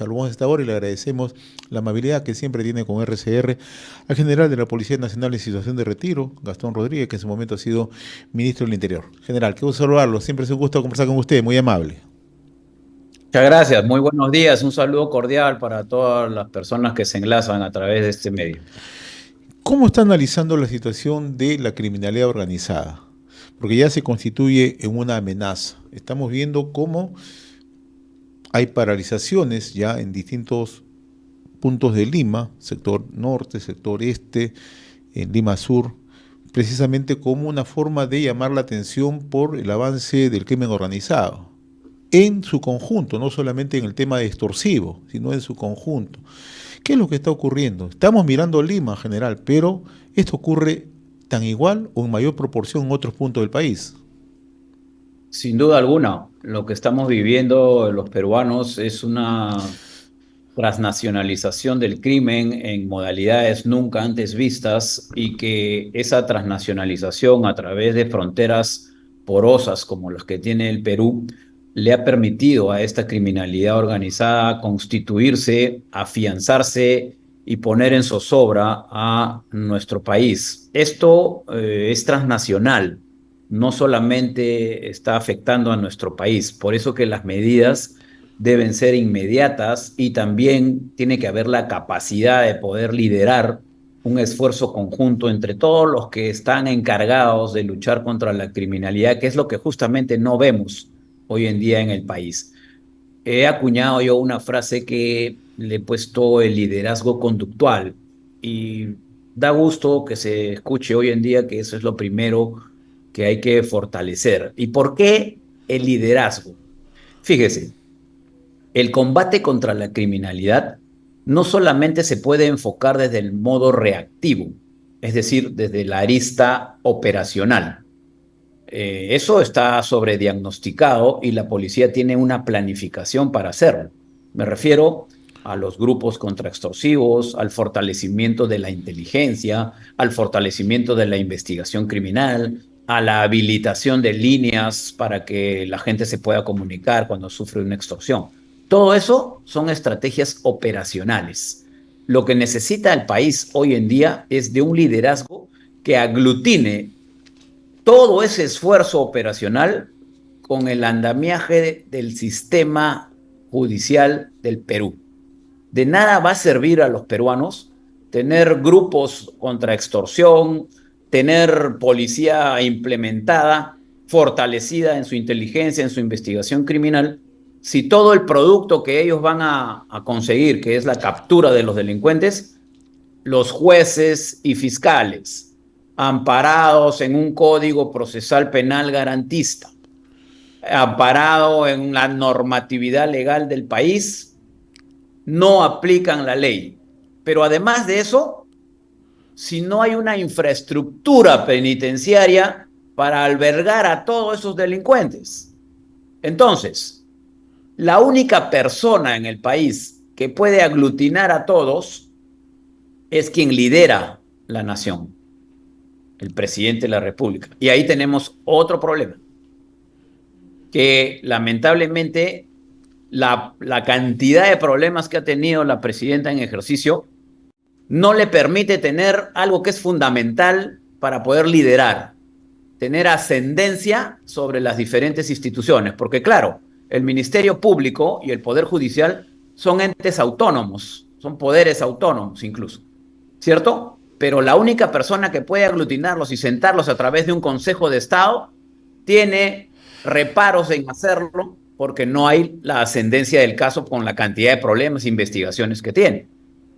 saludamos a esta hora y le agradecemos la amabilidad que siempre tiene con RCR al general de la Policía Nacional en situación de retiro, Gastón Rodríguez, que en su momento ha sido ministro del Interior. General, qué gusto saludarlo, siempre es un gusto conversar con usted, muy amable. Muchas gracias, muy buenos días, un saludo cordial para todas las personas que se enlazan a través de este medio. ¿Cómo está analizando la situación de la criminalidad organizada? Porque ya se constituye en una amenaza. Estamos viendo cómo hay paralizaciones ya en distintos puntos de Lima, sector norte, sector este, en Lima Sur, precisamente como una forma de llamar la atención por el avance del crimen organizado, en su conjunto, no solamente en el tema de extorsivo, sino en su conjunto. ¿Qué es lo que está ocurriendo? Estamos mirando Lima en general, pero esto ocurre tan igual o en mayor proporción en otros puntos del país. Sin duda alguna, lo que estamos viviendo los peruanos es una transnacionalización del crimen en modalidades nunca antes vistas y que esa transnacionalización a través de fronteras porosas como las que tiene el Perú le ha permitido a esta criminalidad organizada constituirse, afianzarse y poner en zozobra a nuestro país. Esto es transnacional, no solamente está afectando a nuestro país, por eso que las medidas deben ser inmediatas y también tiene que haber la capacidad de poder liderar un esfuerzo conjunto entre todos los que están encargados de luchar contra la criminalidad, que es lo que justamente no vemos hoy en día en el país. He acuñado yo una frase que le he puesto el liderazgo conductual y da gusto que se escuche hoy en día que eso es lo primero que hay que fortalecer. ¿Y por qué el liderazgo? Fíjese, el combate contra la criminalidad no solamente se puede enfocar desde el modo reactivo, es decir, desde la arista operacional. Eso está sobrediagnosticado y la policía tiene una planificación para hacerlo. Me refiero a los grupos contraextorsivos, al fortalecimiento de la inteligencia, al fortalecimiento de la investigación criminal, a la habilitación de líneas para que la gente se pueda comunicar cuando sufre una extorsión. Todo eso son estrategias operacionales. Lo que necesita el país hoy en día es de un liderazgo que aglutine todo ese esfuerzo operacional con el andamiaje del sistema judicial del Perú. De nada va a servir a los peruanos tener grupos contra extorsión, tener policía implementada, fortalecida en su inteligencia, en su investigación criminal, si todo el producto que ellos van a conseguir, que es la captura de los delincuentes, los jueces y fiscales, amparados en un código procesal penal garantista, amparado en la normatividad legal del país, no aplican la ley. Pero además de eso, si no hay una infraestructura penitenciaria para albergar a todos esos delincuentes, entonces, la única persona en el país que puede aglutinar a todos es quien lidera la nación, el presidente de la República. Y ahí tenemos otro problema, que lamentablemente la cantidad de problemas que ha tenido la presidenta en ejercicio no le permite tener algo que es fundamental para poder liderar, tener ascendencia sobre las diferentes instituciones, porque claro, el Ministerio Público y el Poder Judicial son entes autónomos, son poderes autónomos incluso, ¿cierto? Pero la única persona que puede aglutinarlos y sentarlos a través de un Consejo de Estado tiene reparos en hacerlo porque no hay la ascendencia del caso con la cantidad de problemas e investigaciones que tiene.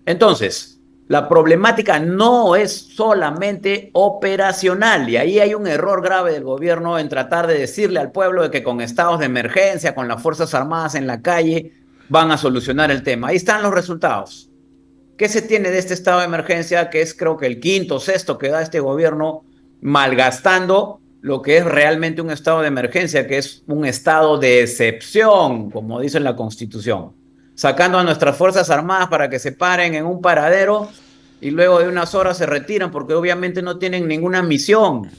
Entonces, la problemática no es solamente operacional y ahí hay un error grave del gobierno en tratar de decirle al pueblo de que con estados de emergencia, con las Fuerzas Armadas en la calle, van a solucionar el tema. Ahí están los resultados. ¿Qué se tiene de este estado de emergencia, que es creo que el quinto o sexto que da este gobierno, malgastando lo que es realmente un estado de emergencia, que es un estado de excepción, como dice la Constitución? Sacando a nuestras Fuerzas Armadas para que se paren en un paradero y luego de unas horas se retiran porque obviamente no tienen ninguna misión.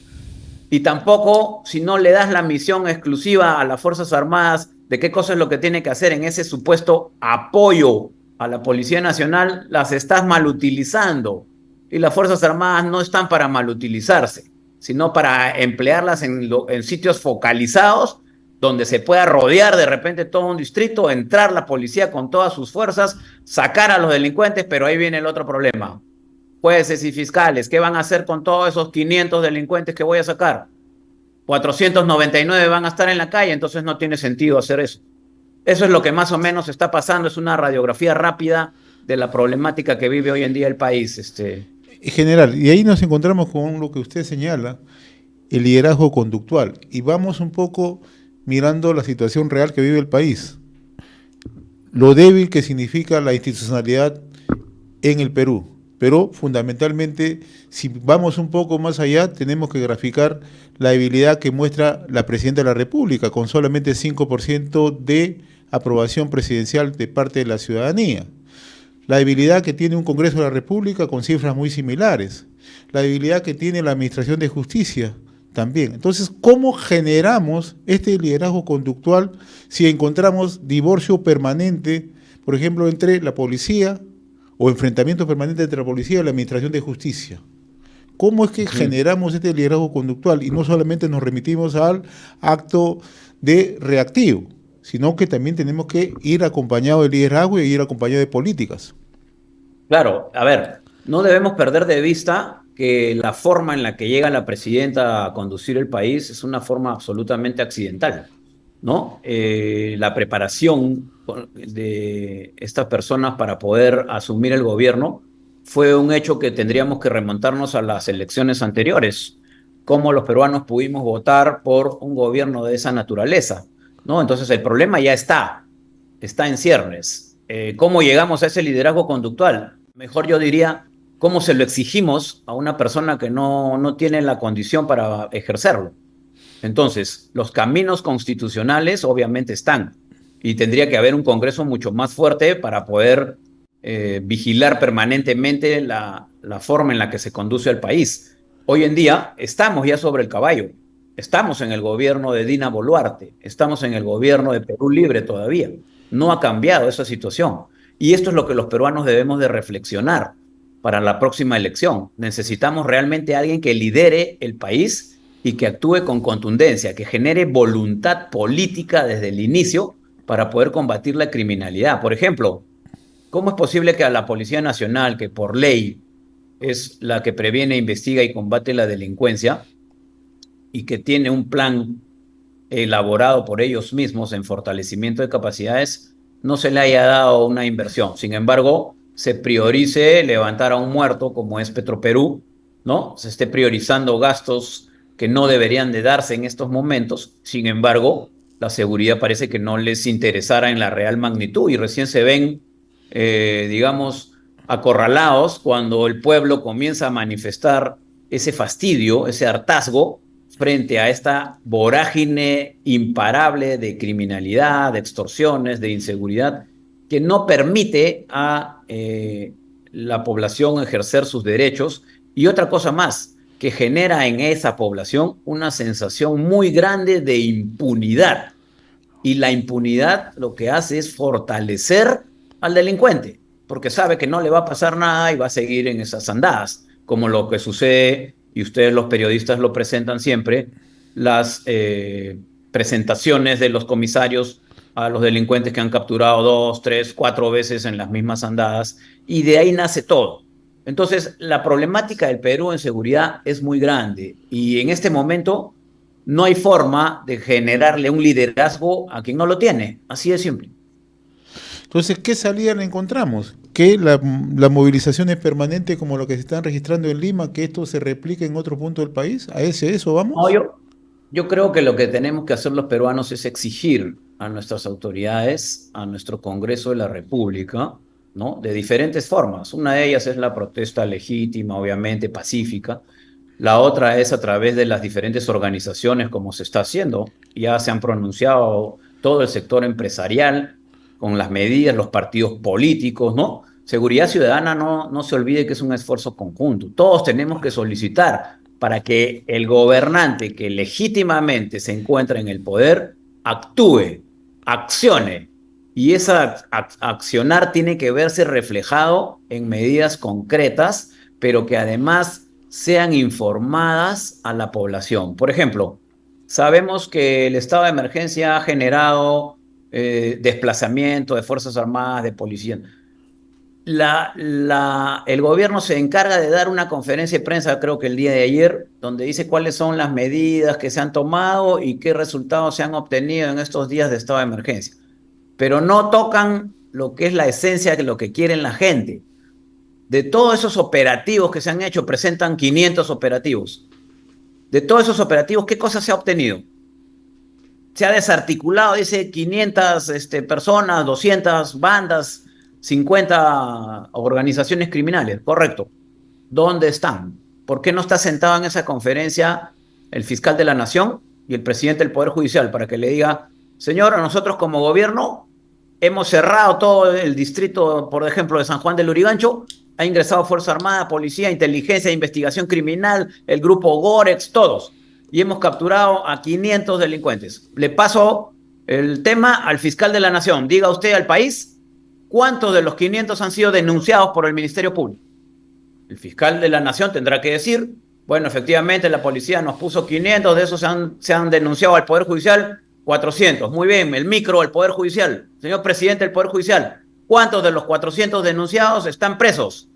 Y tampoco si no le das la misión exclusiva a las Fuerzas Armadas de qué cosa es lo que tiene que hacer en ese supuesto apoyo a la Policía Nacional, las estás malutilizando. Y las Fuerzas Armadas no están para malutilizarse, sino para emplearlas en sitios focalizados donde se pueda rodear de repente todo un distrito, entrar la policía con todas sus fuerzas, sacar a los delincuentes, pero ahí viene el otro problema. Jueces y fiscales, ¿qué van a hacer con todos esos 500 delincuentes que voy a sacar? 499 van a estar en la calle, entonces no tiene sentido hacer eso. Eso es lo que más o menos está pasando, es una radiografía rápida de la problemática que vive hoy en día el país. General, y ahí nos encontramos con lo que usted señala, el liderazgo conductual, y vamos un poco mirando la situación real que vive el país, lo débil que significa la institucionalidad en el Perú. Pero fundamentalmente, si vamos un poco más allá, tenemos que graficar la debilidad que muestra la Presidenta de la República, con solamente 5% de aprobación presidencial de parte de la ciudadanía. La debilidad que tiene un Congreso de la República con cifras muy similares. La debilidad que tiene la Administración de Justicia también. Entonces, ¿cómo generamos este liderazgo conductual si encontramos divorcio permanente, por ejemplo, entre la policía o enfrentamientos permanentes entre la policía y la Administración de Justicia? ¿Cómo es que generamos este liderazgo conductual y no solamente nos remitimos al acto de reactivo, sino que también tenemos que ir acompañado de liderazgo y ir acompañado de políticas? Claro, a ver, no debemos perder de vista que la forma en la que llega la presidenta a conducir el país es una forma absolutamente accidental, ¿no? La preparación de estas personas para poder asumir el gobierno fue un hecho que tendríamos que remontarnos a las elecciones anteriores, cómo los peruanos pudimos votar por un gobierno de esa naturaleza, ¿no? Entonces el problema ya está en ciernes. ¿Cómo llegamos a ese liderazgo conductual? Mejor yo diría, ¿cómo se lo exigimos a una persona que no tiene la condición para ejercerlo? Entonces, los caminos constitucionales obviamente están y tendría que haber un Congreso mucho más fuerte para poder vigilar permanentemente la forma en la que se conduce el país. Hoy en día estamos ya sobre el caballo, estamos en el gobierno de Dina Boluarte, estamos en el gobierno de Perú Libre todavía. No ha cambiado esa situación. Y esto es lo que los peruanos debemos de reflexionar para la próxima elección. Necesitamos realmente a alguien que lidere el país y que actúe con contundencia, que genere voluntad política desde el inicio para poder combatir la criminalidad. Por ejemplo, ¿cómo es posible que a la Policía Nacional, que por ley es la que previene, investiga y combate la delincuencia y que tiene un plan elaborado por ellos mismos en fortalecimiento de capacidades, no se le haya dado una inversión? Sin embargo, se priorice levantar a un muerto como es Petroperú, ¿no? Se esté priorizando gastos que no deberían de darse en estos momentos. Sin embargo, la seguridad parece que no les interesara en la real magnitud y recién se ven, digamos, acorralados cuando el pueblo comienza a manifestar ese fastidio, ese hartazgo frente a esta vorágine imparable de criminalidad, de extorsiones, de inseguridad, que no permite a la población ejercer sus derechos. Y otra cosa más, que genera en esa población una sensación muy grande de impunidad. Y la impunidad lo que hace es fortalecer al delincuente, porque sabe que no le va a pasar nada y va a seguir en esas andadas, como lo que sucede, y ustedes los periodistas lo presentan siempre, las presentaciones de los comisarios a los delincuentes que han capturado 2, 3, 4 veces en las mismas andadas, y de ahí nace todo. Entonces, la problemática del Perú en seguridad es muy grande, y en este momento no hay forma de generarle un liderazgo a quien no lo tiene, así de simple. Entonces, ¿qué salida le encontramos? Que la movilización es permanente como lo que se están registrando en Lima, que esto se replique en otro punto del país. ¿A eso No, vamos? yo creo que lo que tenemos que hacer los peruanos es exigir a nuestras autoridades, a nuestro Congreso de la República, ¿no? De diferentes formas. Una de ellas es la protesta legítima, obviamente pacífica. La otra es a través de las diferentes organizaciones, como se está haciendo. Ya se han pronunciado todo el sector empresarial con las medidas, los partidos políticos, ¿no? Seguridad ciudadana no se olvide que es un esfuerzo conjunto. Todos tenemos que solicitar para que el gobernante que legítimamente se encuentra en el poder actúe accione. Y esa accionar tiene que verse reflejado en medidas concretas, pero que además sean informadas a la población. Por ejemplo, sabemos que el estado de emergencia ha generado desplazamiento de Fuerzas Armadas, de policía. El gobierno se encarga de dar una conferencia de prensa, creo que el día de ayer, donde dice cuáles son las medidas que se han tomado y qué resultados se han obtenido en estos días de estado de emergencia. Pero no tocan lo que es la esencia de lo que quieren la gente. De todos esos operativos que se han hecho, presentan 500 operativos. De todos esos operativos, ¿qué cosa se ha obtenido? Se ha desarticulado, dice 500 personas, 200 bandas, 50 organizaciones criminales. Correcto. ¿Dónde están? ¿Por qué no está sentado en esa conferencia el fiscal de la Nación y el presidente del Poder Judicial para que le diga, señor, nosotros como gobierno hemos cerrado todo el distrito, por ejemplo, de San Juan del Lurigancho, ha ingresado Fuerza Armada, Policía, Inteligencia, Investigación Criminal, el grupo Gorex, todos, y hemos capturado a 500 delincuentes. Le paso el tema al fiscal de la Nación. Diga usted al país cuántos de los 500 han sido denunciados por el Ministerio Público. El fiscal de la Nación tendrá que decir, bueno, efectivamente la policía nos puso 500, de esos se han denunciado al Poder Judicial 400. Muy bien, el micro al Poder Judicial. Señor presidente del Poder Judicial, ¿cuántos de los 400 denunciados están presos?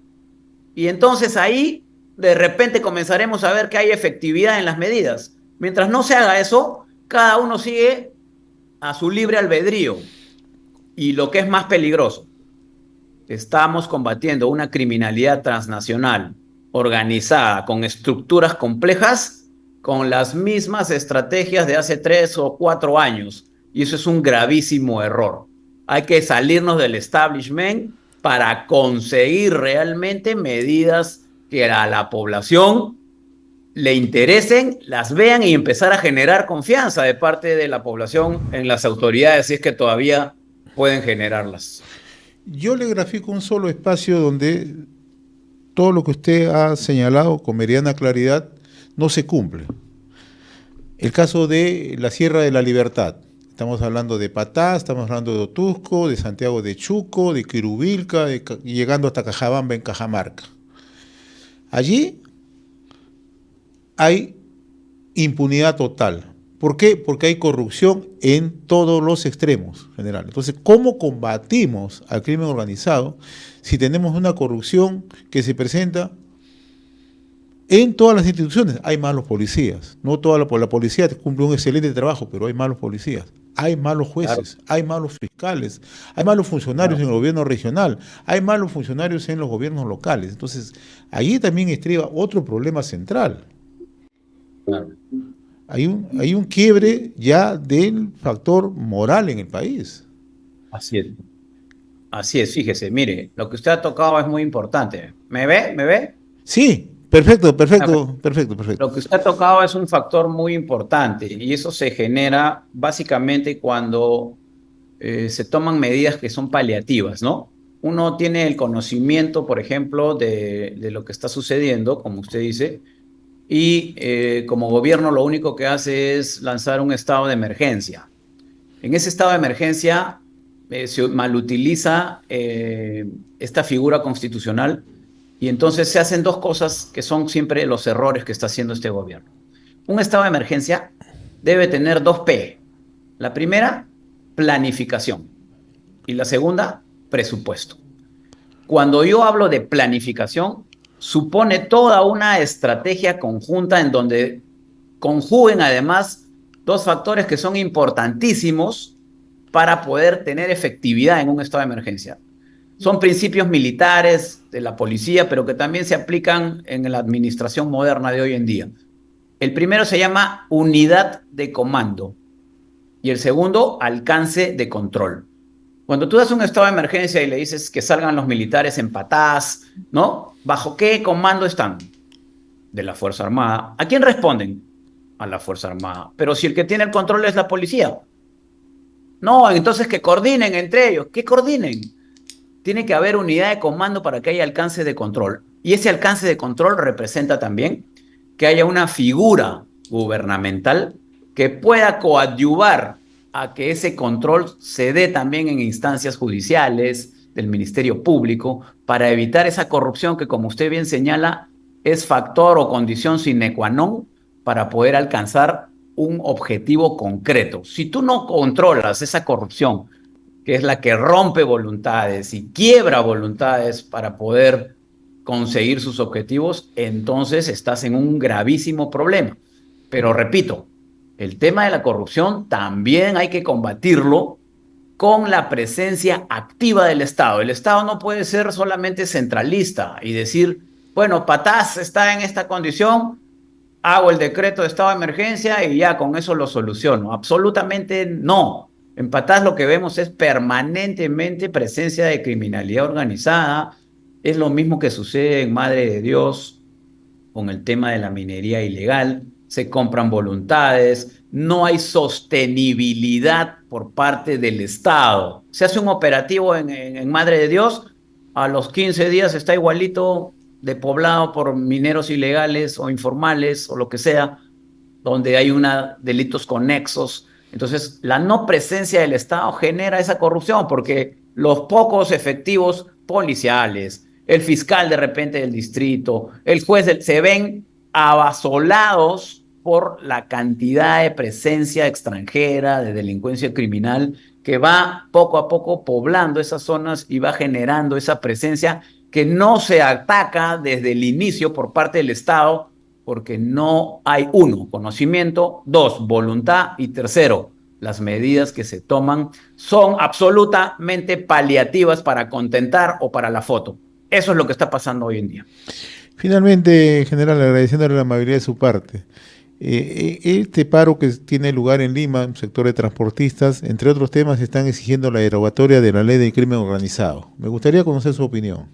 Y entonces ahí de repente comenzaremos a ver que hay efectividad en las medidas. Mientras no se haga eso, cada uno sigue a su libre albedrío. Y lo que es más peligroso, estamos combatiendo una criminalidad transnacional organizada con estructuras complejas con las mismas estrategias de hace 3 o 4 años. Y eso es un gravísimo error. Hay que salirnos del establishment para conseguir realmente medidas que a la población le interesen, las vean y empezar a generar confianza de parte de la población en las autoridades, si es que todavía pueden generarlas. Yo le grafico un solo espacio donde todo lo que usted ha señalado con meridiana claridad no se cumple. El caso de la Sierra de la Libertad. Estamos hablando de Patá, estamos hablando de Otusco, de Santiago de Chuco, de Quirubilca, llegando hasta Cajabamba en Cajamarca. Allí hay impunidad total. ¿Por qué? Porque hay corrupción en todos los extremos general. Entonces, ¿cómo combatimos al crimen organizado si tenemos una corrupción que se presenta en todas las instituciones? Hay malos policías. No toda la policía cumple un excelente trabajo, pero hay malos policías. Hay malos jueces, claro. Hay malos fiscales, hay malos funcionarios, claro, en el gobierno regional, hay malos funcionarios en los gobiernos locales. Entonces, allí también estriba otro problema central. Claro. Hay un quiebre ya del factor moral en el país. Así es. Así es, fíjese, mire, lo que usted ha tocado es muy importante. ¿Me ve? ¿Me ve? Sí, perfecto. Lo que usted ha tocado es un factor muy importante y eso se genera básicamente cuando se toman medidas que son paliativas, ¿no? Uno tiene el conocimiento, por ejemplo, de lo que está sucediendo, como usted dice, y como gobierno lo único que hace es lanzar un estado de emergencia. En ese estado de emergencia se malutiliza esta figura constitucional y entonces se hacen dos cosas que son siempre los errores que está haciendo este gobierno. Un estado de emergencia debe tener 2 P. La primera, planificación. Y la segunda, presupuesto. Cuando yo hablo de planificación, supone toda una estrategia conjunta en donde conjuguen además 2 factores que son importantísimos para poder tener efectividad en un estado de emergencia. Son principios militares de la policía, pero que también se aplican en la administración moderna de hoy en día. El primero se llama unidad de comando y el segundo, alcance de control. Cuando tú das un estado de emergencia y le dices que salgan los militares en Patás, ¿no? ¿Bajo qué comando están? De la Fuerza Armada. ¿A quién responden? A la Fuerza Armada. Pero si el que tiene el control es la policía. No, entonces que coordinen entre ellos. ¿Qué coordinen? Tiene que haber unidad de comando para que haya alcance de control. Y ese alcance de control representa también que haya una figura gubernamental que pueda coadyuvar a que ese control se dé también en instancias judiciales, del Ministerio Público, para evitar esa corrupción que, como usted bien señala, es factor o condición sine qua non para poder alcanzar un objetivo concreto. Si tú no controlas esa corrupción, que es la que rompe voluntades y quiebra voluntades para poder conseguir sus objetivos, entonces estás en un gravísimo problema. Pero repito, el tema de la corrupción también hay que combatirlo con la presencia activa del Estado. El Estado no puede ser solamente centralista y decir, bueno, Patás está en esta condición, hago el decreto de estado de emergencia y ya con eso lo soluciono. Absolutamente no. En Patás lo que vemos es permanentemente presencia de criminalidad organizada. Es lo mismo que sucede en Madre de Dios con el tema de la minería ilegal. Se compran voluntades, no hay sostenibilidad por parte del Estado. Se hace un operativo en Madre de Dios, a los 15 días está igualito depoblado por mineros ilegales o informales o lo que sea, donde hay delitos conexos. Entonces, la no presencia del Estado genera esa corrupción porque los pocos efectivos policiales, el fiscal de repente del distrito, el juez, se ven avasolados por la cantidad de presencia extranjera, de delincuencia criminal, que va poco a poco poblando esas zonas y va generando esa presencia que no se ataca desde el inicio por parte del Estado, porque no hay, uno, conocimiento, dos, voluntad, y tercero, las medidas que se toman son absolutamente paliativas para contentar o para la foto. Eso es lo que está pasando hoy en día. Finalmente, general, agradeciéndole la amabilidad de su parte. Este paro que tiene lugar en Lima, un sector de transportistas, entre otros temas, están exigiendo la derogatoria de la ley del crimen organizado. Me gustaría conocer su opinión.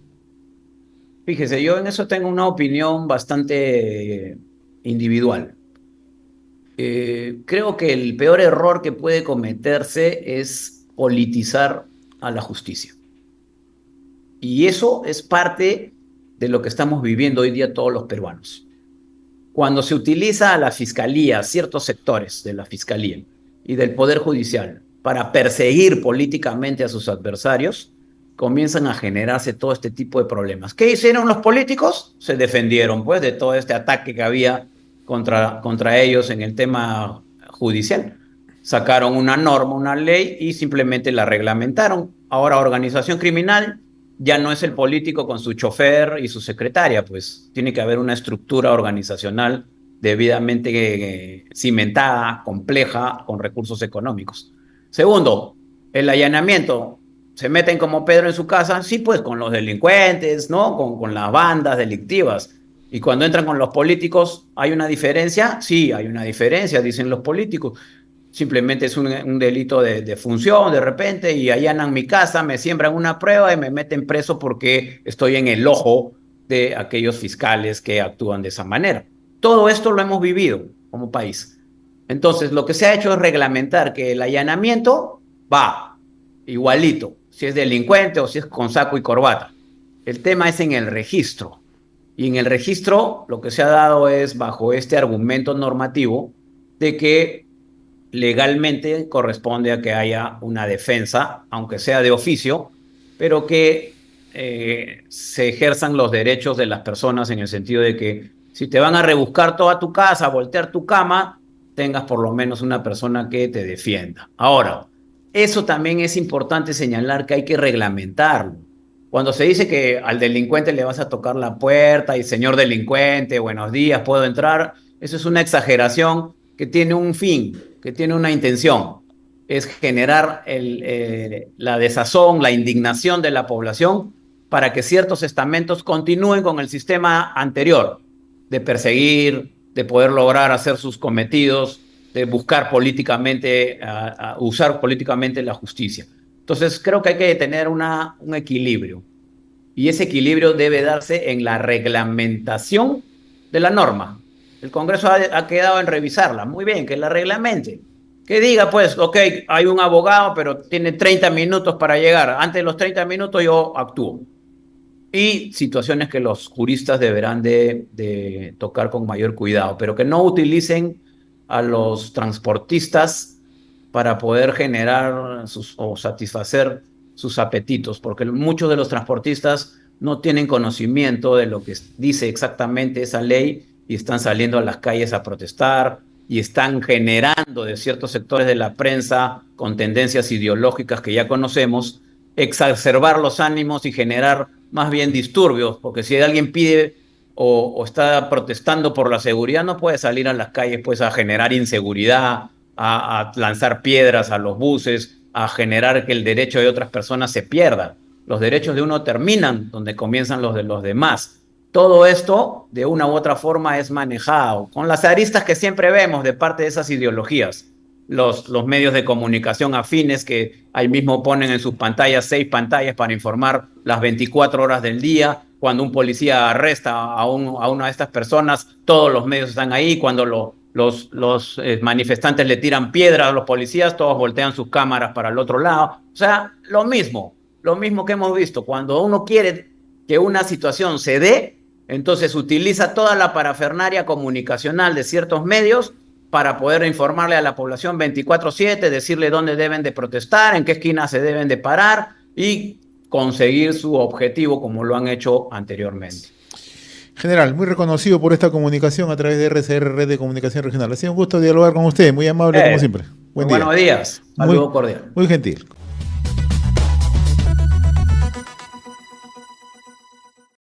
Fíjese, yo en eso tengo una opinión bastante individual. Creo que el peor error que puede cometerse es politizar a la justicia. Y eso es parte de lo que estamos viviendo hoy día todos los peruanos. Cuando se utiliza a la fiscalía, ciertos sectores de la fiscalía y del Poder Judicial para perseguir políticamente a sus adversarios, comienzan a generarse todo este tipo de problemas. ¿Qué hicieron los políticos? Se defendieron, pues, de todo este ataque que había contra ellos en el tema judicial. Sacaron una norma, una ley y simplemente la reglamentaron. Ahora, organización criminal ya no es el político con su chofer y su secretaria, pues tiene que haber una estructura organizacional debidamente cimentada, compleja, con recursos económicos. Segundo, el allanamiento. Se meten como Pedro en su casa, sí, pues con los delincuentes, ¿no? Con las bandas delictivas. Y cuando entran con los políticos, ¿hay una diferencia? Sí, hay una diferencia, dicen los políticos. Simplemente es un delito de función de repente y allanan mi casa, me siembran una prueba y me meten preso porque estoy en el ojo de aquellos fiscales que actúan de esa manera. Todo esto lo hemos vivido como país. Entonces, lo que se ha hecho es reglamentar que el allanamiento va igualito, si es delincuente o si es con saco y corbata. El tema es en el registro. Y en el registro lo que se ha dado es bajo este argumento normativo de que legalmente corresponde a que haya una defensa, aunque sea de oficio, pero que se ejerzan los derechos de las personas en el sentido de que si te van a rebuscar toda tu casa, voltear tu cama, tengas por lo menos una persona que te defienda. Ahora, eso también es importante señalar que hay que reglamentarlo. Cuando se dice que al delincuente le vas a tocar la puerta y señor delincuente, buenos días, ¿puedo entrar? Eso es una exageración que tiene un fin, que tiene una intención. Es generar la desazón, la indignación de la población para que ciertos estamentos continúen con el sistema anterior de perseguir, de poder lograr hacer sus cometidos, de buscar políticamente, usar políticamente la justicia. Entonces, creo que hay que tener un equilibrio. Y ese equilibrio debe darse en la reglamentación de la norma. El Congreso ha quedado en revisarla. Muy bien, que la reglamente. Que diga, pues, ok, hay un abogado, pero tiene 30 minutos para llegar. Antes de los 30 minutos yo actúo. Y situaciones que los juristas deberán de tocar con mayor cuidado, pero que no utilicen a los transportistas para poder generar o satisfacer sus apetitos, porque muchos de los transportistas no tienen conocimiento de lo que dice exactamente esa ley y están saliendo a las calles a protestar y están generando de ciertos sectores de la prensa con tendencias ideológicas que ya conocemos, exacerbar los ánimos y generar más bien disturbios, porque si alguien pide o está protestando por la seguridad, no puede salir a las calles pues a generar inseguridad, a lanzar piedras a los buses, a generar que el derecho de otras personas se pierda. Los derechos de uno terminan donde comienzan los de los demás. Todo esto, de una u otra forma, es manejado con las aristas que siempre vemos de parte de esas ideologías. Los medios de comunicación afines que ahí mismo ponen en sus pantallas 6 pantallas para informar las 24 horas del día. Cuando un policía arresta a una de estas personas, todos los medios están ahí. Cuando los manifestantes le tiran piedras a los policías, todos voltean sus cámaras para el otro lado. O sea, lo mismo que hemos visto. Cuando uno quiere que una situación se dé, entonces utiliza toda la parafernaria comunicacional de ciertos medios para poder informarle a la población 24/7, decirle dónde deben de protestar, en qué esquina se deben de parar y conseguir su objetivo como lo han hecho anteriormente. General, muy reconocido por esta comunicación a través de RCR, Red de Comunicación Regional. Ha sido un gusto dialogar con usted, muy amable como siempre. Buen día. Buenos días, saludo cordial. Muy gentil.